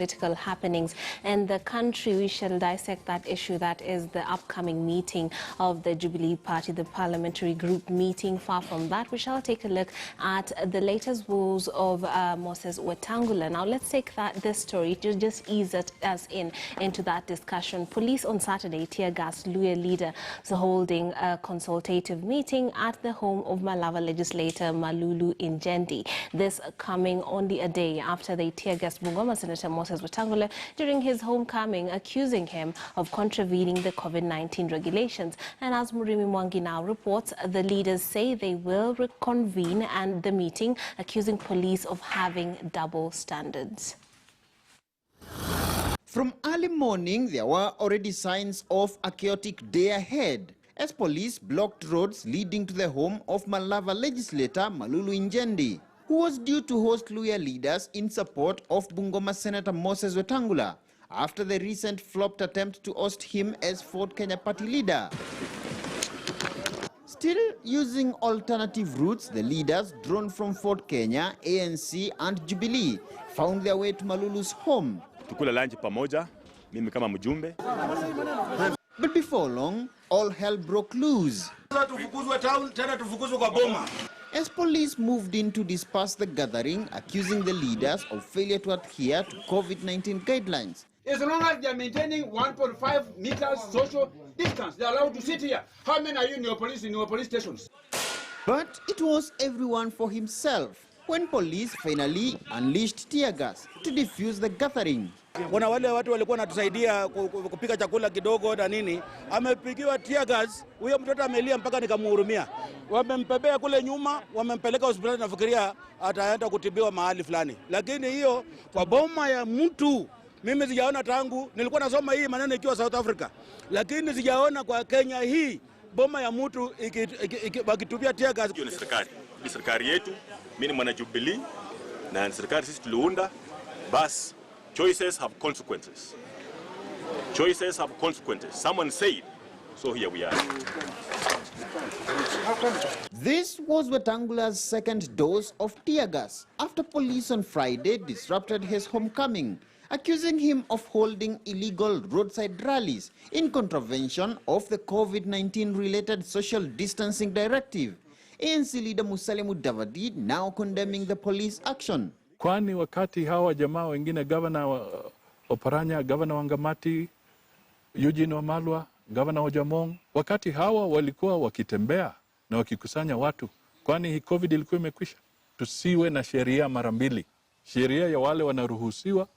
Political happenings in the country. We shall dissect that issue. That is the upcoming meeting of the Jubilee Party, the parliamentary group meeting. Far from that, we shall take a look at the latest woes of Moses Wetangula. Now, let's take this story to just ease us into that discussion. Police on Saturday tear-gassed Luya leader holding a consultative meeting at the home of Malava legislator Malulu Injendi. This coming only a day after they tear-gassed Bungoma Senator Moses Wetangula during his homecoming, accusing him of contravening the COVID-19 regulations. And as Murimi Mwangi now reports, the leaders say they will reconvene and the meeting, accusing police of having double standards. From early morning, there were already signs of a chaotic day ahead, as police blocked roads leading to the home of Malava legislator Malulu Injendi, who was due to host Luya leaders in support of Bungoma Senator Moses Wetangula after the recent flopped attempt to oust him as Ford Kenya party leader. Still using alternative routes, the leaders drawn from Ford Kenya, ANC and Jubilee found their way to Malulu's home. Tukula lunch pamoja, mimi kama mjumbe. But before long, all hell broke loose. As police moved in to disperse the gathering, accusing the leaders of failure to adhere to COVID-19 guidelines. As long as they are maintaining 1.5 meters social distance, they are allowed to sit here. How many are you in your police stations? But it was everyone for himself when police finally unleashed tear gas to defuse the gathering. Kuna wale watu walikuwa wanatusaidia kupika chakula kidogo na nini, amepigiwa tear gas, huyo mtoto amelia mpaka nikamhurumia. Wamempebea kule nyuma, wamempeleka hospitali, nafikiria ataenda kutibiwa mahali fulani. Lakini hiyo kwa boma ya mtu, mimi sijaona tangu nilikuwa nasoma hii maneno ikiwa South Africa. Lakini sijaona kwa Kenya hii boma ya mtu wakitupia tear gas. Hiyo ni serikali. Ni serikali yetu, mimi ni mwana Jubilee na serikali sisi tuliunda, bas choices have consequences. Choices have consequences. Someone said, so here we are. This was Wetangula's second dose of tear gas after police on Friday disrupted his homecoming, accusing him of holding illegal roadside rallies in contravention of the COVID-19 related social distancing directive. ANC leader Musalia Mudavadi now condemning the police action. Kwani wakati hawa jamaa wengine, gavana wa Oparanya, gavana wa Ngamati, Eugene Wamalwa, gavana wa Jamong, wakati hawa walikuwa wakitembea na wakikusanya watu, kwani hii COVID ilikuwa imekwisha? Tusiwe na sheria mara mbili. Sheria ya wale wanaruhusiwa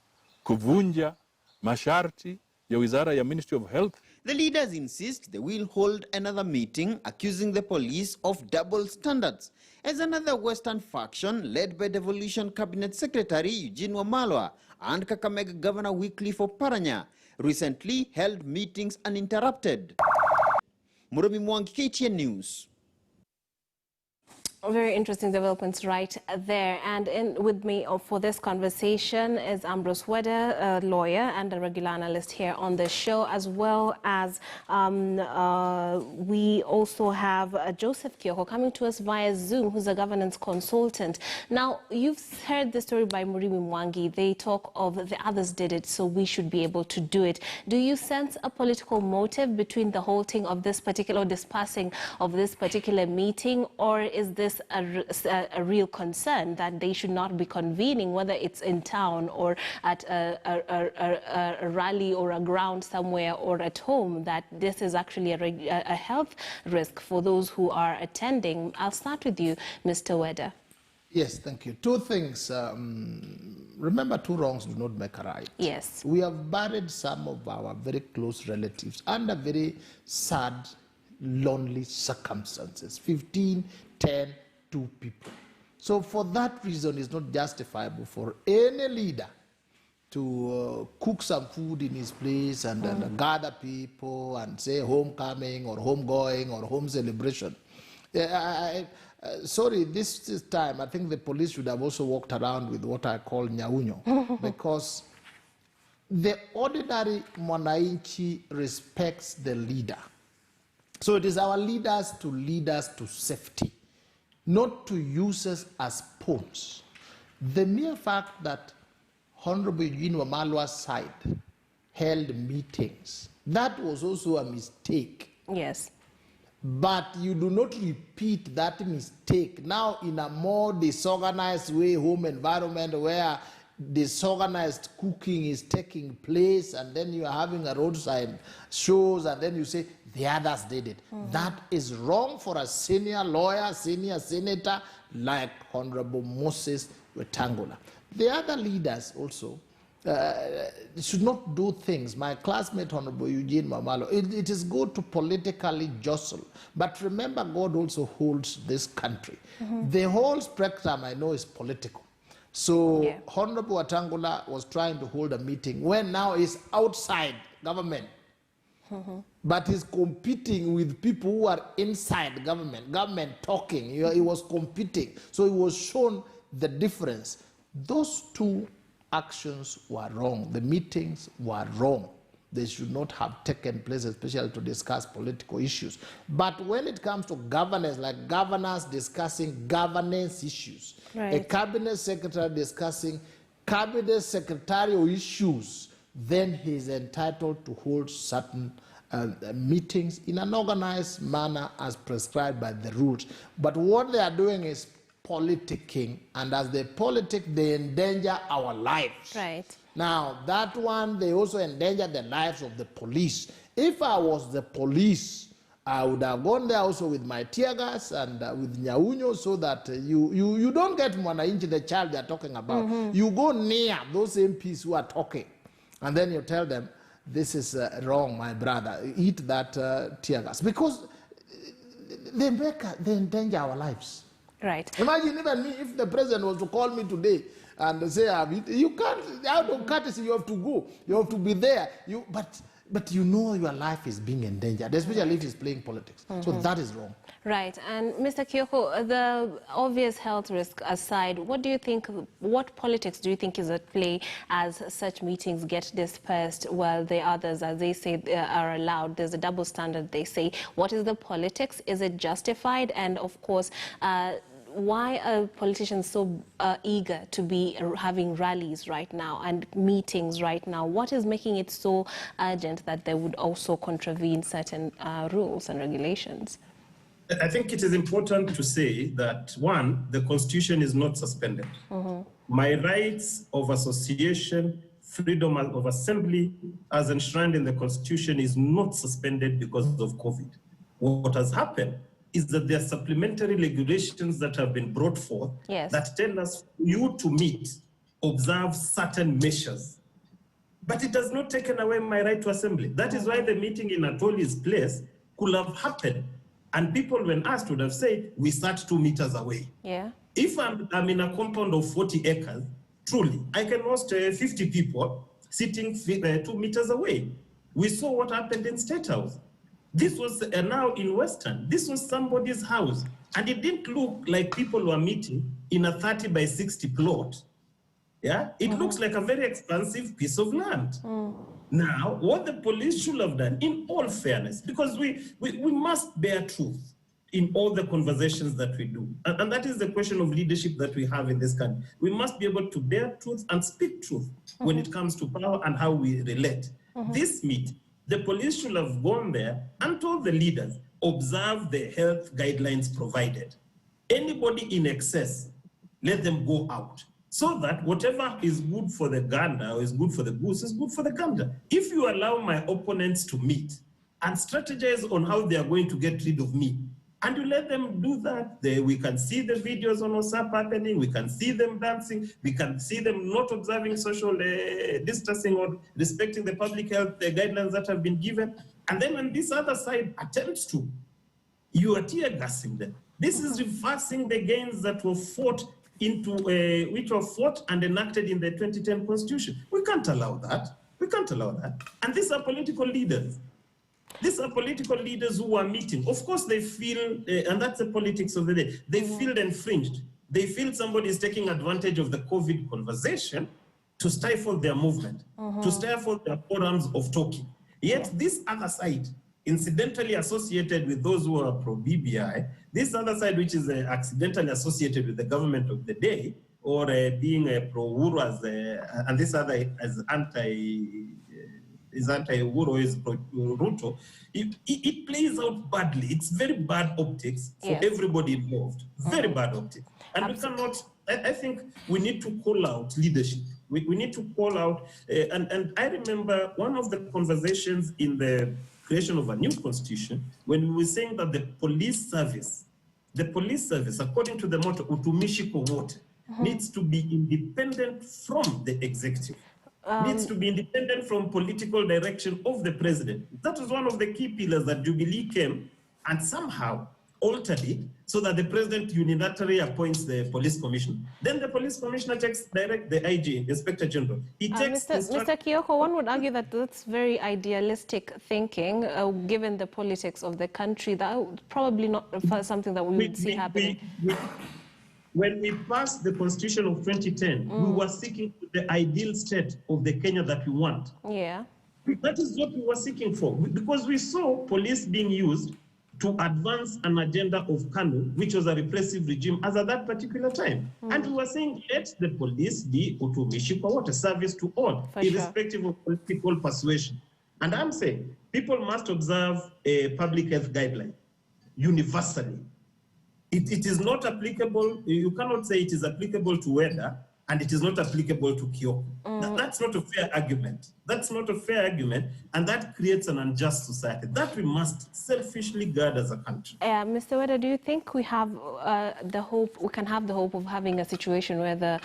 kuvunja masharti ya wizara ya Ministry of Health. The leaders insist they will hold another meeting accusing the police of double standards, as another Western faction led by Devolution Cabinet Secretary Eugene Wamalwa and Kakamega Governor Wycliffe Oparanya recently held meetings uninterrupted. Murimi Mwangi, KTN News. Very interesting developments right there. And with me for this conversation is Ambrose Wedder, a lawyer and a regular analyst here on the show, as well as we also have Joseph Kioko coming to us via Zoom, who's a governance consultant. Now, you've heard the story by Murimi Mwangi. They talk of the others did it, so we should be able to do it. Do you sense a political motive between the halting of this particular, or dispersing of this particular meeting, or is this a real concern that they should not be convening, whether it's in town or at a rally or a ground somewhere or at home, that this is actually a health risk for those who are attending? I'll start with you, Mr. Wedder. Yes, thank you. Two things. Remember, two wrongs do not make a right. Yes. We have buried some of our very close relatives under very sad, lonely circumstances. 15, 10, 2 people. So for that reason, it's not justifiable for any leader to cook some food in his place and gather people and say homecoming or homegoing or home celebration. Sorry, this time I think the police should have also walked around with what I call nyaunyo, because the ordinary mwananchi respects the leader. So it is our leaders to lead us to safety, not to use us as pawns. The mere fact that Honorable Eugene Wamalwa's side held meetings. That was also a mistake. Yes. But you do not repeat that mistake now in a more disorganized way, home environment where disorganized cooking is taking place, and then you are having a roadside shows, and then you say the others did it. That is wrong for a senior lawyer, senior senator like Honorable Moses Wetangula. The other leaders also should not do things. My classmate, Honorable Eugene Wamalwa, it is good to politically jostle. But remember, God also holds this country. The whole spectrum, I know, is political. So Honorable Wetangula was trying to hold a meeting when now he's outside government. But he's competing with people who are inside government talking. He was competing. So he was shown the difference. Those two actions were wrong. The meetings were wrong. They should not have taken place, especially to discuss political issues. But when it comes to governance, like governors discussing governance issues, a cabinet secretary discussing cabinet secretarial issues, then he is entitled to hold certain meetings in an organized manner as prescribed by the rules. But what they are doing is politicking, and as they politic, they endanger our lives. Right. Now, that one, they also endanger the lives of the police. If I was the police, I would have gone there also with my tear gas and with Nyaunyo, so that you don't get Mwanainchi, the child they're talking about. You go near those MPs who are talking, and then you tell them, this is wrong, my brother. Eat that tear gas. Because they endanger our lives. Right. Imagine even me, if the president was to call me today and say, you can't, out of courtesy, you have to go. You have to be there. But you know your life is being endangered, especially if it's playing politics. So that is wrong. Right. And Mr. Kyoko, the obvious health risk aside, what politics do you think is at play as such meetings get dispersed while the others, as they say, are allowed? There's a double standard, they say. What is the politics? Is it justified? And of course, why are politicians so eager to be having rallies right now and meetings right now? What is making it so urgent that they would also contravene certain rules and regulations? I think it is important to say that, one, the Constitution is not suspended. My rights of association, freedom of assembly, as enshrined in the Constitution, is not suspended because of COVID. What has happened is that there are supplementary regulations that have been brought forth that tell us you to meet, observe certain measures. But it has not taken away my right to assembly. That is why the meeting in Atoli's place could have happened. And people, when asked, would have said, we sat 2 meters away. If I'm in a compound of 40 acres, truly, I can host 50 people sitting 2 meters away. We saw what happened in State House. This was now in Western. This was somebody's house. And it didn't look like people were meeting in a 30 by 60 plot. It looks like a very expansive piece of land. Now, what the police should have done, in all fairness, because we must bear truth in all the conversations that we do. And that is the question of leadership that we have in this country. We must be able to bear truth and speak truth when it comes to power and how we relate. This meeting, the police should have gone there and told the leaders, observe the health guidelines provided. Anybody in excess, let them go out. So that whatever is good for the gander or is good for the goose is good for the gander. If you allow my opponents to meet and strategize on how they are going to get rid of me, and you let them do that, we can see the videos on WhatsApp happening, we can see them dancing, we can see them not observing social distancing or respecting the public health guidelines that have been given. And then when this other side attempts to, you are tear gassing them. This is reversing the gains that were fought which were fought and enacted in the 2010 Constitution. We can't allow that. We can't allow that. And these are political leaders. These are political leaders who are meeting. Of course, they feel, and that's the politics of the day, they feel infringed. They feel somebody is taking advantage of the COVID conversation to stifle their movement, to stifle their forums of talking. Yet this other side, incidentally associated with those who are pro-BBI, this other side, which is accidentally associated with the government of the day, or being pro-Uhuru and this other as anti-Uhuru is pro-Ruto, it plays out badly. It's very bad optics for everybody involved. Very bad optics. And we cannot, I think we need to call out leadership. We need to call out, and I remember one of the conversations in the creation of a new constitution, when we were saying that the police service, according to the motto, utumishi kwa wote, needs to be independent from the executive, needs to be independent from political direction of the president. That was one of the key pillars that Jubilee came and somehow altered it so that the president unilaterally appoints the police commissioner. Then the police commissioner takes direct the IG, Inspector General. He takes Mr. Kioko, one would argue that that's very idealistic thinking, given the politics of the country. That would probably not something that we would see happening. When we passed the Constitution of 2010, we were seeking the ideal state of the Kenya that we want. Yeah. That is what we were seeking for, because we saw police being used to advance an agenda of KANU, which was a repressive regime as at that particular time. And we were saying, let the police be utumishi kwa wote, service to all, irrespective of political persuasion. And I'm saying, people must observe a public health guideline universally. It is not applicable, you cannot say it is applicable to weather, and it is not applicable to Kioko. That's not a fair argument. That's not a fair argument, and that creates an unjust society that we must selfishly guard as a country. Mr. Weda, do you think we have we can have the hope of having a situation where the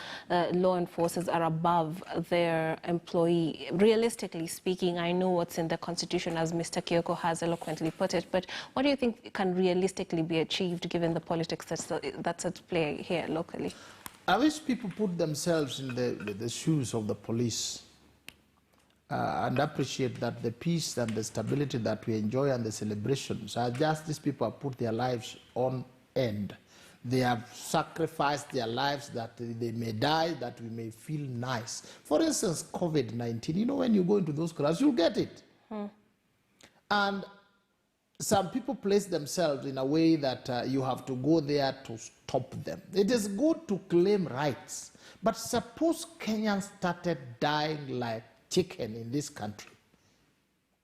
law enforcers are above their employee? Realistically speaking, I know what's in the Constitution, as Mr. Kioko has eloquently put it, but what do you think can realistically be achieved given the politics that's at play here locally? I wish people put themselves in the shoes of the police and appreciate that the peace and the stability that we enjoy and the celebrations are just these people have put their lives on end. They have sacrificed their lives that they may die, that we may feel nice. For instance, COVID-19, you know, when you go into those crowds, you'll get it. And some people place themselves in a way that you have to go there to stop them. It is good to claim rights, but suppose Kenyans started dying like chicken in this country.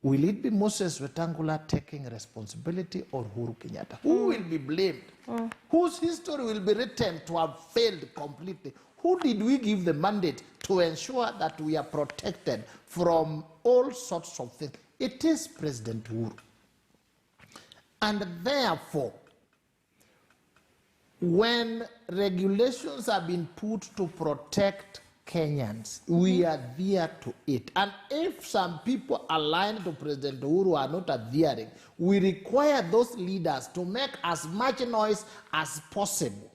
Will it be Moses Wetangula taking responsibility or Uhuru Kenyatta? Who will be blamed? Whose history will be written to have failed completely? Who did we give the mandate to ensure that we are protected from all sorts of things? It is President Uhuru. And therefore, when regulations have been put to protect Kenyans, we are there to it. And if some people aligned to President Uhuru are not adhering, we require those leaders to make as much noise as possible,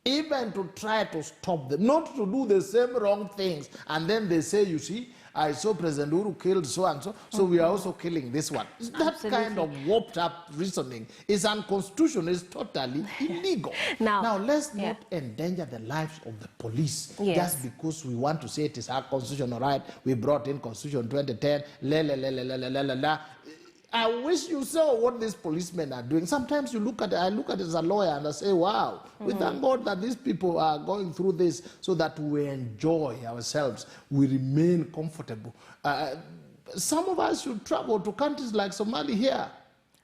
even to try to stop them, not to do the same wrong things. And then they say, you see, I saw President Uhuru killed so-and-so, so we are also killing this one. That kind of warped-up reasoning is unconstitutional, is totally illegal. Now let's not endanger the lives of the police just because we want to say it is our constitutional right. We brought in Constitution 2010, I wish you saw what these policemen are doing. Sometimes you look at it, I look at it as a lawyer and I say, wow, we thank God that these people are going through this so that we enjoy ourselves, we remain comfortable. Some of us should travel to countries like Somalia here.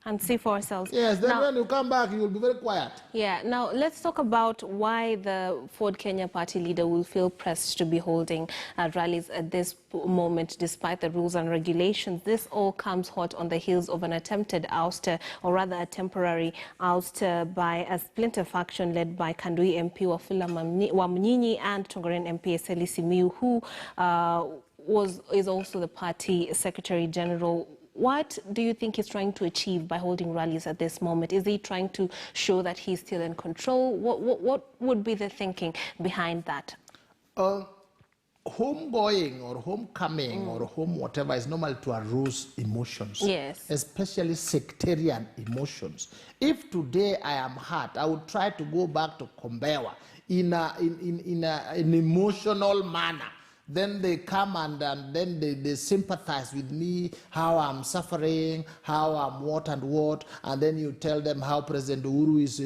And see for ourselves. Yes, then when you come back, you will be very quiet. Yeah, now let's talk about why the Ford Kenya party leader will feel pressed to be holding rallies at this moment, despite the rules and regulations. This all comes hot on the heels of an attempted ouster, or rather a temporary ouster, by a splinter faction led by Kandui MP Wafula Wamnyinyi and Tongaren MP Eseli Simiyu, who is also the party Secretary General. What do you think he's trying to achieve by holding rallies at this moment? Is he trying to show that he's still in control? What would be the thinking behind that? Homegoing or homecoming or home whatever is normal to arouse emotions. Yes. Especially sectarian emotions. If today I am hurt, I would try to go back to Kombewa in an emotional manner. then they come and then they sympathize with me, how I'm suffering, how I'm what and what, and then you tell them how President Uhuru is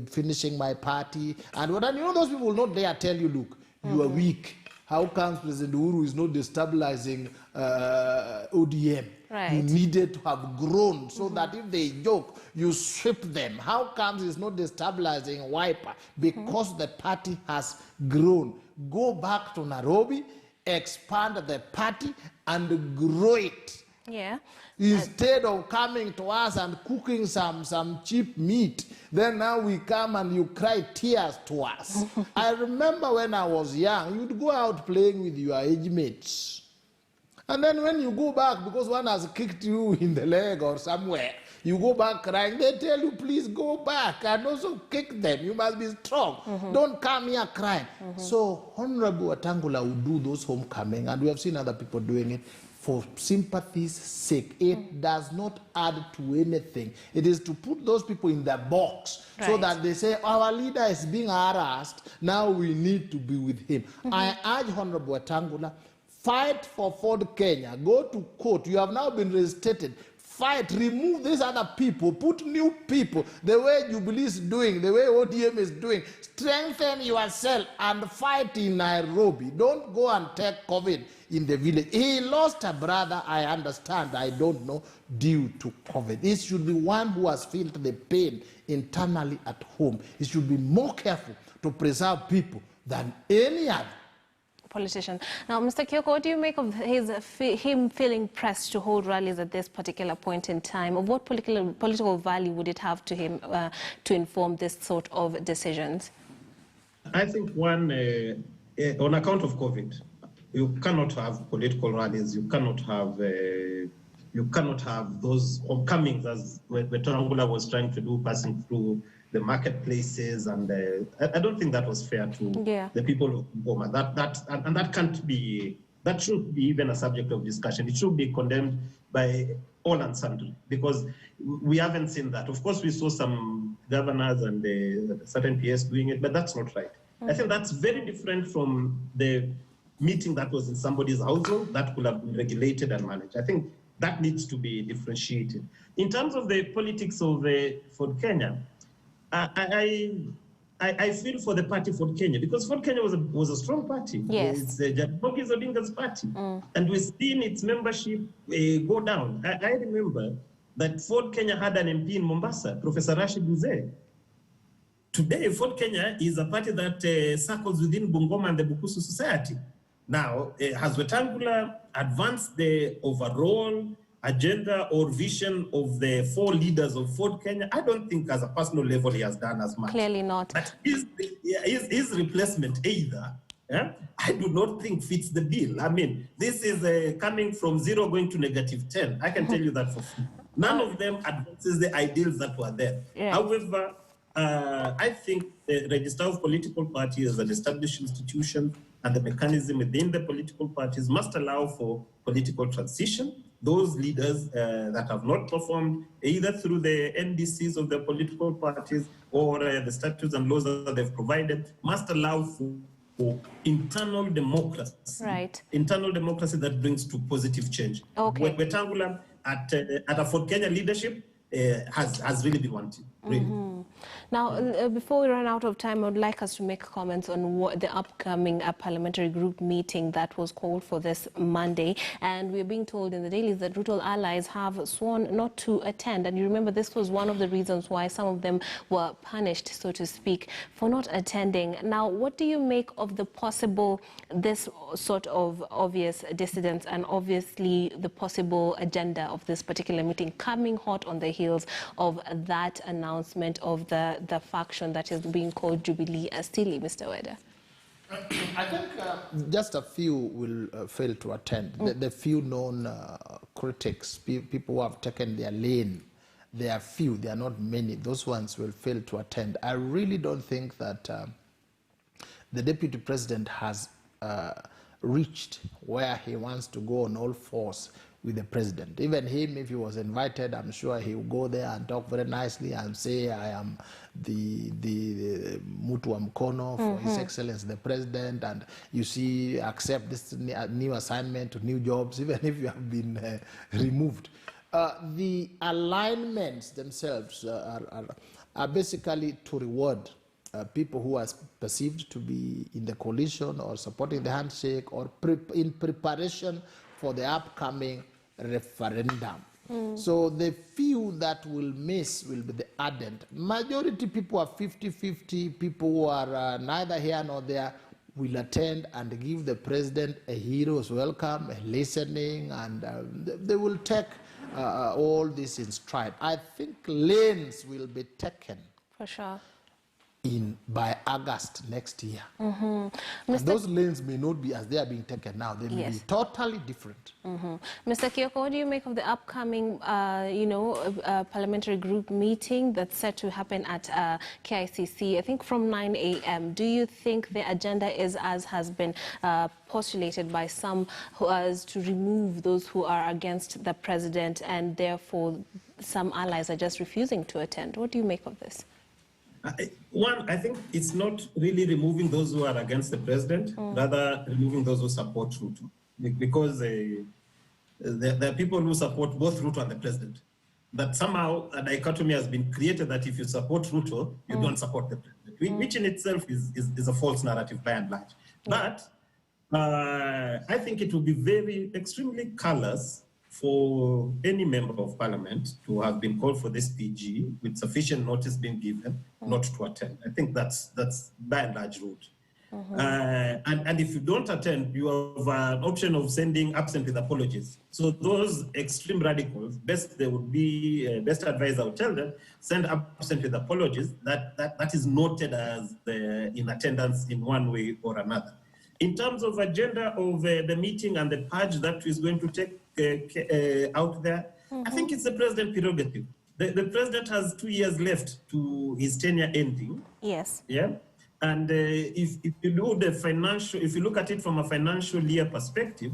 finishing my party, and what, and you know those people will not dare tell you, look, you are weak. How comes President Uhuru is not destabilizing ODM? Right. You needed to have grown so that if they joke, you sweep them. How comes it's not destabilizing Wiper? Because the party has grown. Go back to Nairobi, expand the party, and grow it. Yeah. Instead of coming to us and cooking some cheap meat, then now we come and you cry tears to us. I remember when I was young, you'd go out playing with your age mates. And then when you go back, because one has kicked you in the leg or somewhere, you go back crying, they tell you, please go back and also kick them. You must be strong. Don't come here crying. So Honorable Wetangula will do those homecoming, and we have seen other people doing it for sympathy's sake. It does not add to anything. It is to put those people in the box so that they say, our leader is being harassed, now we need to be with him. I urge Honorable Wetangula, fight for Ford Kenya. Go to court. You have now been reinstated. Fight, remove these other people, put new people, the way Jubilee is doing, the way ODM is doing. Strengthen yourself and fight in Nairobi. Don't go and take COVID in the village. He lost a brother, I understand, I don't know, due to COVID. It should be one who has felt the pain internally at home. He should be more careful to preserve people than any other politician. Now, Mr. Kioko, what do you make of him feeling pressed to hold rallies at this particular point in time? Of what political value would it have to him to inform this sort of decisions? I think one, on account of COVID, you cannot have political rallies. You cannot have those homecomings as Wetangula was trying to do, passing through the marketplaces, and I don't think that was fair to the people of Goma. That can't be, that shouldn't be even a subject of discussion. It should be condemned by all and sundry, because we haven't seen that. Of course, we saw some governors and certain PS doing it, but that's not right. I think that's very different from the meeting that was in somebody's household that could have been regulated and managed. I think that needs to be differentiated. In terms of the politics of Ford Kenya, I feel for the party Ford Kenya, because Ford Kenya was a strong party. Yes. It's Jaramogi Odinga's party. And we've seen its membership go down. I remember that Ford Kenya had an MP in Mombasa, Professor Rashid Mzee. Today, Ford Kenya is a party that circles within Bungoma and the Bukusu society. Now, has Wetangula advanced the overall agenda or vision of the four leaders of Ford Kenya? I don't think as a personal level he has done as much. Clearly not. But his replacement either, I do not think fits the bill. I mean, this is coming from 0 going to -10. I can tell you that for free. None of them advances the ideals that were there. Yeah. However, I think the Register of Political Parties as an established institution and the mechanism within the political parties must allow for political transition. Those leaders that have not performed either through the NDCs of the political parties or the statutes and laws that they've provided must allow for internal democracy. Right. Internal democracy that brings to positive change. Okay. Wetangula at a Ford Kenya leadership has really been wanting. Really. Now, before we run out of time, I would like us to make comments on what the upcoming parliamentary group meeting that was called for this Monday. And we're being told in the dailies that Ruto allies have sworn not to attend. And you remember this was one of the reasons why some of them were punished, so to speak, for not attending. Now, what do you make of the possible, this sort of obvious dissidence and obviously the possible agenda of this particular meeting coming hot on the heels of that announcement of the faction that is being called Jubilee Stili, Mr. Weda? I think just a few will fail to attend. The few known critics, people who have taken their lane, they are few, they are not many. Those ones will fail to attend. I really don't think that the Deputy President has reached where he wants to go on all fours with the president. Even him, if he was invited, I'm sure he will go there and talk very nicely and say, I am the Mutu wa Mkono for His Excellency the President, and you see, accept this new assignment to new jobs, even if you have been removed. The alignments themselves are basically to reward people who are perceived to be in the coalition or supporting the handshake or in preparation for the upcoming referendum. So the few that will miss will be the ardent. Majority people are 50-50, people who are neither here nor there will attend and give the president a hero's welcome, a listening, and they will take all this in stride. I think lanes will be taken. For sure. By August next year. And those lanes may not be as they are being taken now. They may be totally different. Mr. Kioko, what do you make of the upcoming, parliamentary group meeting that's set to happen at KICC, I think from 9 a.m. Do you think the agenda is, as has been postulated by some, to remove those who are against the president, and therefore some allies are just refusing to attend? What do you make of this? One, I think it's not really removing those who are against the president, rather removing those who support Ruto. Because there are people who support both Ruto and the president. That somehow a dichotomy has been created that if you support Ruto, you don't support the president, which in itself is a false narrative by and large. But I think it will be extremely callous for any member of parliament to have been called for this PG with sufficient notice being given not to attend. I think that's by and large rude. And if you don't attend, you have an option of sending absent with apologies. So those extreme radicals, best advice I would tell them, send absent with apologies. That is noted as in attendance in one way or another. In terms of agenda of the meeting and the purge that is going to take out there, I think it's the president prerogative. The president has 2 years left to his tenure ending. Yes. Yeah. And if you do if you look at it from a financial year perspective,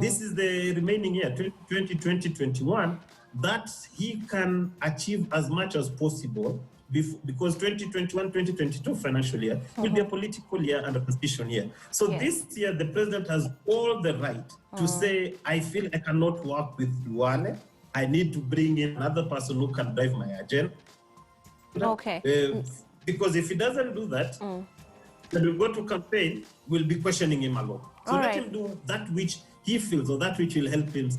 this is the remaining year, 2020-2021, that he can achieve as much as possible, because 2021-2022 financial year will be a political year and a constitution year. So this year, the president has all the right to say, I feel I cannot work with Duale. I need to bring in another person who can drive my agenda. Okay. Because if he doesn't do that, when we go to campaign, we'll be questioning him alone. So let him do that which he feels or that which will help him.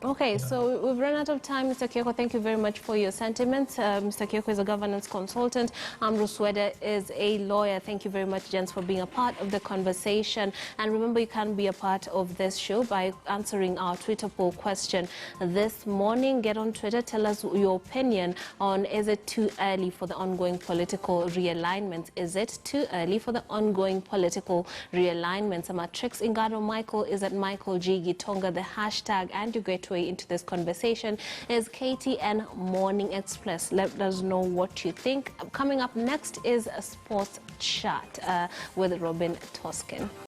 Okay, so we've run out of time, Mr. Kioko. Thank you very much for your sentiments. Mr. Kioko is a governance consultant. Ambrose Weda is a lawyer. Thank you very much, gents, for being a part of the conversation. And remember, you can be a part of this show by answering our Twitter poll question this morning. Get on Twitter. Tell us your opinion on, is it too early for the ongoing political realignments? Is it too early for the ongoing political realignments? Matrix Ingado Michael is at Michael G. Gitonga. The hashtag and your gateway into this conversation is KTN Morning Express. Let us know what you think. Coming up next is a sports chat with Robin Toskin.